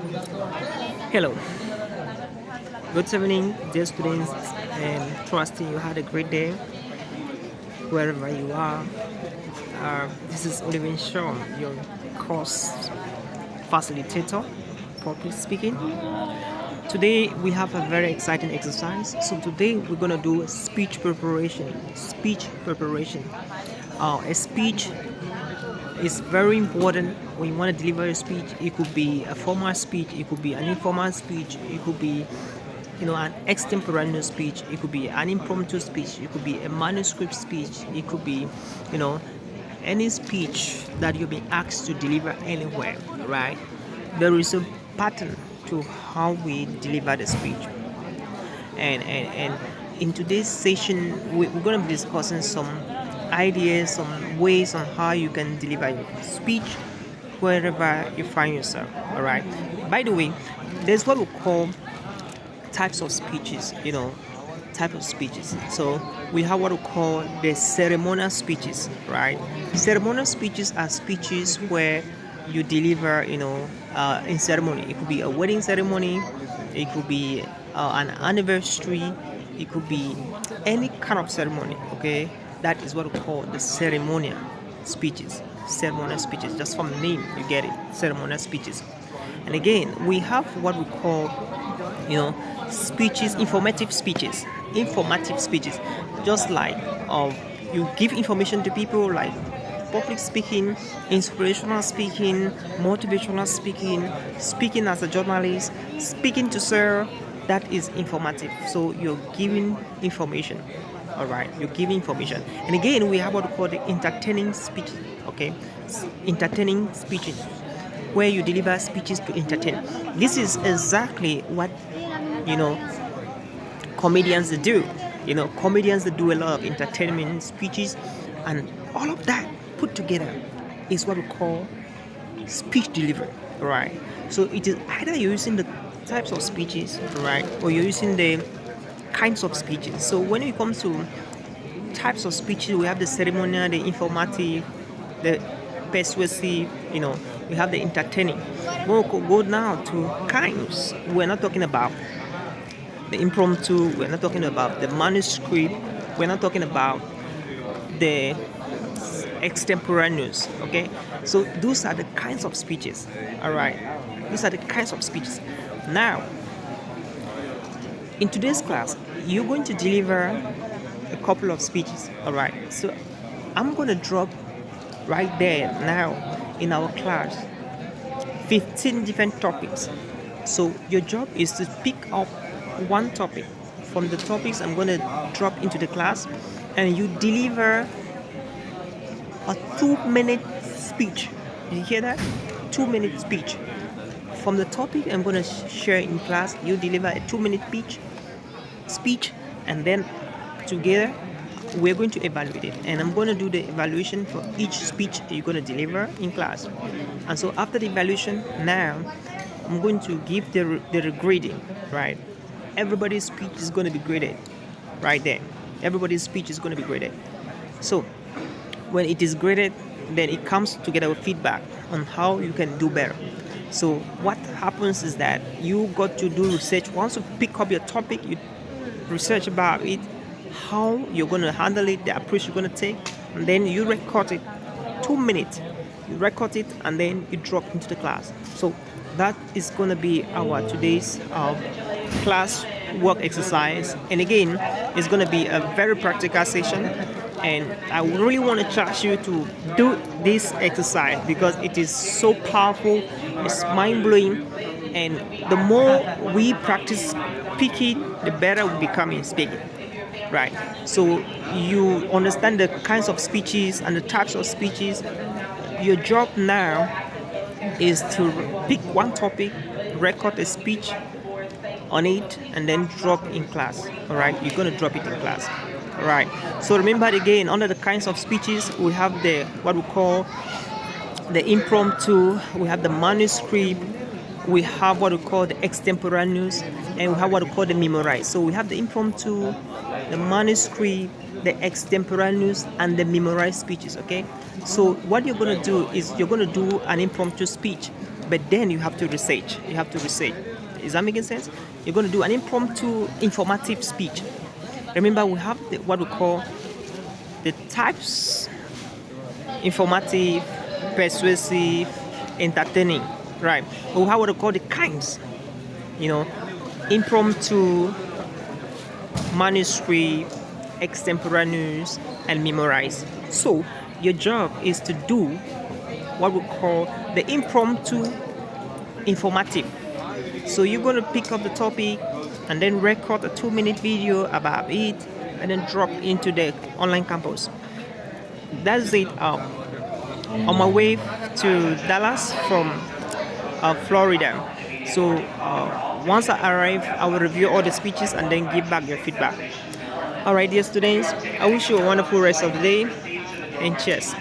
Hello, good evening, dear students, and trusting you had a great day wherever you are. This is Oliver Nshom, your course facilitator, properly speaking. Today we have a very exciting exercise. So today we're gonna do speech preparation. Speech preparation. A speech is very important when you want to deliver a speech. It could be a formal speech, it could be an informal speech, it could be an extemporaneous speech, it could be an impromptu speech, it could be a manuscript speech, it could be you know any speech that you're being asked to deliver anywhere, right? There is a pattern to how we deliver the speech, and in today's session we're going to be discussing some ideas, some ways on how you can deliver your speech wherever you find yourself. All right. By the way, there's what we call types of speeches. Type of speeches. So we have what we call the ceremonial speeches, right? Ceremonial speeches are speeches where you deliver, in ceremony. It could be a wedding ceremony, it could be an anniversary, it could be any kind of ceremony. Okay, that is what we call the ceremonial speeches. Ceremonial speeches, just from the name, you get it. Ceremonial speeches. And again, we have what we call, speeches, informative speeches. Informative speeches, just like you give information to people, like public speaking, inspirational speaking, motivational speaking, speaking as a journalist, speaking to sir. That is informative. So you're giving information. All right, you're giving information. And again, we have what we call the entertaining speeches. Okay, entertaining speeches, where you deliver speeches to entertain. This is exactly what comedians do. Comedians that do a lot of entertainment speeches, and all of that put together is what we call speech delivery, right? So it is either you're using the types of speeches, right, or you're using the kinds of speeches. So when it comes to types of speeches, we have the ceremonial, the informative, the persuasive, we have the entertaining. We'll go now to kinds. We're not talking about the impromptu, we're not talking about the manuscript, we're not talking about the extemporaneous. Okay, so those are the kinds of speeches. All right, these are the kinds of speeches. Now, in today's class, you're going to deliver a couple of speeches. All right, so I'm going to drop right there now in our class 15 different topics. So your job is to pick up one topic from the topics I'm going to drop into the class, and you deliver a 2-minute speech. Did you hear that? 2-minute speech. From the topic I'm going to share in class, you deliver a 2-minute speech, and then together we're going to evaluate it. And I'm going to do the evaluation for each speech you're going to deliver in class. And so after the evaluation, now I'm going to give the grading, right? Everybody's speech is going to be graded right there. Everybody's speech is going to be graded. So when it is graded, then it comes together with feedback on how you can do better. So what happens is that you got to do research. Once you pick up your topic, you research about it, how you're going to handle it, the approach you're going to take, and then you record it. 2 minutes. You record it, and then you drop into the class. So that is going to be our today's class work exercise. And again, it's going to be a very practical session, and I really want to charge you to do this exercise because it is so powerful, it's mind-blowing, and the more we practice speaking, the better we become in speaking, right? So you understand the kinds of speeches and the types of speeches. Your job now is to pick one topic, record a speech on it, and then drop in class. All right, you're going to drop it in class. All right, so remember again, under the kinds of speeches, we have the what we call the impromptu, we have the manuscript, we have what we call the extemporaneous, and we have what we call the memorized. So we have the impromptu, the manuscript, the extemporaneous, and the memorized speeches. Okay, so what you're going to do is you're going to do an impromptu speech but then you have to research. You have to research. Is that making sense? You're going to do an impromptu informative speech. Remember, we have what we call the types: informative, persuasive, entertaining, right? Or how would I call the kinds? Impromptu, manuscript, extemporaneous, and memorize. So your job is to do what we call the impromptu informative. So you're going to pick up the topic and then record a 2-minute video about it and then drop into the online campus. That's it. On my way to Dallas from Florida. So once I arrive, I will review all the speeches and then give back your feedback. All right, dear students, I wish you a wonderful rest of the day and cheers.